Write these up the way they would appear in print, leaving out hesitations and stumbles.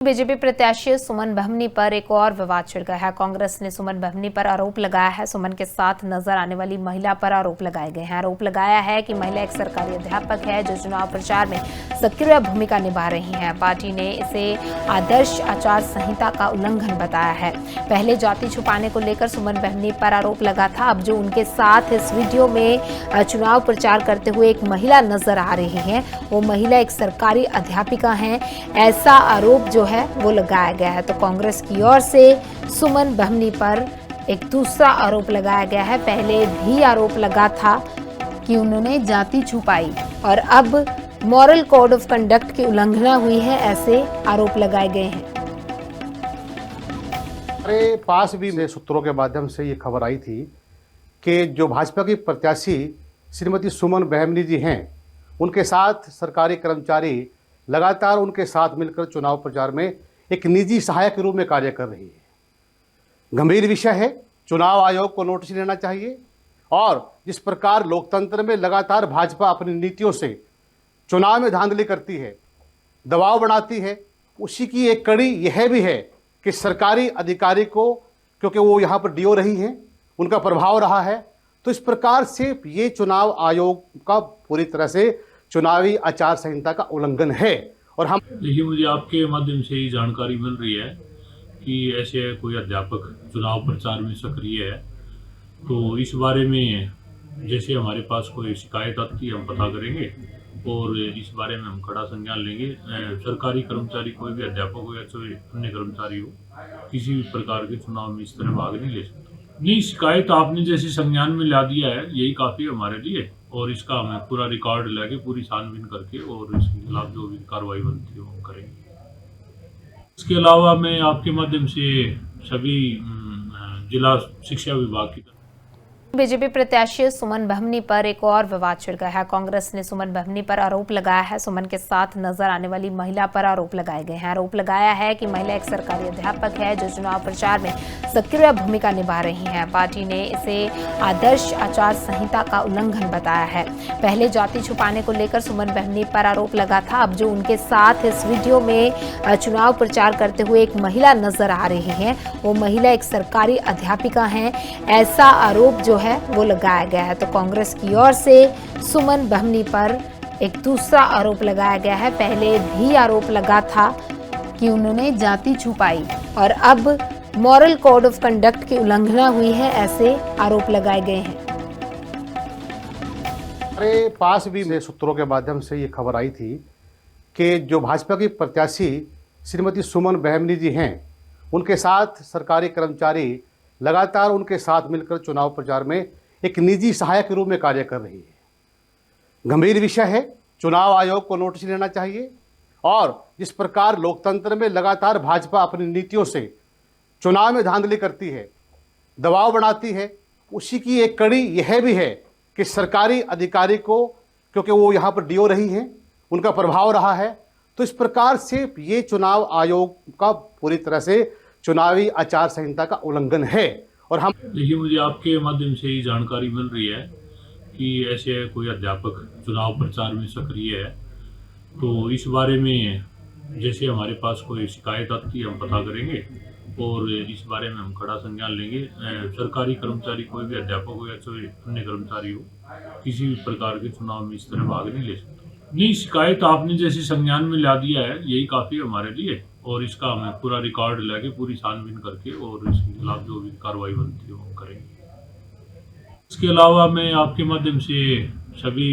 BJP प्रत्याशी सुमन बहमनी पर एक और विवाद छिड़ गया है। कांग्रेस ने सुमन बहमनी पर आरोप लगाया है। सुमन के साथ नजर आने वाली महिला पर आरोप लगाए गए हैं। आरोप लगाया है कि महिला एक सरकारी अध्यापक है जो चुनाव प्रचार में सक्रिय भूमिका निभा रही है। पार्टी ने इसे आदर्श आचार संहिता का उल्लंघन बताया है। पहले जाति छुपाने को लेकर सुमन बहमनी पर आरोप लगा था। अब जो उनके साथ इस वीडियो में चुनाव प्रचार करते हुए एक महिला नजर आ रही है, वो महिला एक सरकारी अध्यापिका है, ऐसा आरोप जो है वो लगाया गया है। तो कांग्रेस की ओर से सुमन बहमनी पर एक दूसरा आरोप लगाया गया है। पहले भी आरोप लगा था कि उन्होंने जाति छुपाई और अब मॉरल कोड ऑफ कंडक्ट की उल्लंघना हुई है, ऐसे आरोप लगाए गए हैं। हमारे पास भी सूत्रों के माध्यम से ये खबर आई थी कि जो भाजपा की प्रत्याशी श्रीमती सुमन बहमनी जी हैं, उनके साथ सरकारी कर्मचारी लगातार उनके साथ मिलकर चुनाव प्रचार में एक निजी सहायक के रूप में कार्य कर रही है। गंभीर विषय है, चुनाव आयोग को नोटिस लेना चाहिए। और जिस प्रकार लोकतंत्र में लगातार भाजपा अपनी नीतियों से चुनाव में धांधली करती है, दबाव बनाती है, उसी की एक कड़ी यह भी है कि सरकारी अधिकारी को, क्योंकि वो यहाँ पर डीओ रही हैं, उनका प्रभाव रहा है, तो इस प्रकार से ये चुनाव आयोग का पूरी तरह से चुनावी आचार संहिता का उल्लंघन है। और हम देखिए, मुझे आपके माध्यम से ही जानकारी मिल रही है कि ऐसे कोई अध्यापक चुनाव प्रचार में सक्रिय है। तो इस बारे में जैसे हमारे पास कोई शिकायत आती है हम पता करेंगे और इस बारे में हम कड़ा संज्ञान लेंगे। सरकारी कर्मचारी, कोई भी अध्यापक हो या कोई अन्य कर्मचारी हो, किसी भी प्रकार के चुनाव में इस तरह भाग नहीं ले सकता। नहीं, शिकायत आपने जैसे संज्ञान में ला दिया है, यही काफ़ी हमारे लिए। और इसका हमें पूरा रिकॉर्ड लेके पूरी छानबीन करके और इसके खिलाफ जो भी कार्रवाई बनती है वो करेंगे। इसके अलावा मैं आपके माध्यम से सभी जिला शिक्षा विभाग की बीजेपी प्रत्याशी सुमन बहमनी पर एक और विवाद छिड़ गया है। कांग्रेस ने सुमन बहमनी पर आरोप लगाया है। सुमन के साथ नजर आने वाली महिला पर आरोप लगाए गए हैं। आरोप लगाया है कि महिला एक सरकारी अध्यापक है जो चुनाव प्रचार में सक्रिय भूमिका निभा रही है। पार्टी ने इसे आदर्श आचार संहिता का उल्लंघन बताया है। पहले जाति छुपाने को लेकर सुमन बहमनी पर आरोप लगा था। अब जो उनके साथ इस वीडियो में चुनाव प्रचार करते हुए एक महिला नजर आ रही है, वो महिला एक सरकारी अध्यापिका है, ऐसा आरोप जो है वो लगाया गया है। तो कांग्रेस की ओर से सुमन बहमनी पर एक दूसरा आरोप लगाया गया है। पहले भी आरोप लगा था कि उन्होंने जाति छुपाई और अब मॉरल कोड ऑफ कंडक्ट की उल्लंघना हुई है, ऐसे आरोप लगाए गए हैं। हमारे पास भी सूत्रों के माध्यम से ये खबर आई थी कि जो भाजपा की प्रत्याशी श्रीमती सुमन बहमनी जी हैं, उनके साथ सरकारी कर्मचारी लगातार उनके साथ मिलकर चुनाव प्रचार में एक निजी सहायक के रूप में कार्य कर रही है। गंभीर विषय है, चुनाव आयोग को नोटिस लेना चाहिए। और जिस प्रकार लोकतंत्र में लगातार भाजपा अपनी नीतियों से चुनाव में धांधली करती है, दबाव बनाती है, उसी की एक कड़ी यह भी है कि सरकारी अधिकारी को, क्योंकि वो यहाँ पर डीओ रही हैं, उनका प्रभाव रहा है, तो इस प्रकार से ये चुनाव आयोग का पूरी तरह से चुनावी आचार संहिता का उल्लंघन है। और हम देखिए, मुझे आपके माध्यम से ही जानकारी मिल रही है कि ऐसे कोई अध्यापक चुनाव प्रचार में सक्रिय है। तो इस बारे में जैसे हमारे पास कोई शिकायत आती है हम पता करेंगे और इस बारे में हम कड़ा संज्ञान लेंगे। सरकारी कर्मचारी, कोई भी अध्यापक हो या कोई अन्य कर्मचारी हो, किसी भी प्रकार के चुनाव में इस तरह भाग नहीं ले सकता। नहीं, शिकायत आपने जैसे संज्ञान में ला दिया है, यही काफ़ी हमारे लिए। और इसका हमें पूरा रिकॉर्ड लेके पूरी छानबीन करके और इसके खिलाफ जो भी कार्रवाई बनती है वो करेंगे। इसके अलावा मैं आपके माध्यम से सभी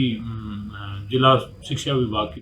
जिला शिक्षा विभाग की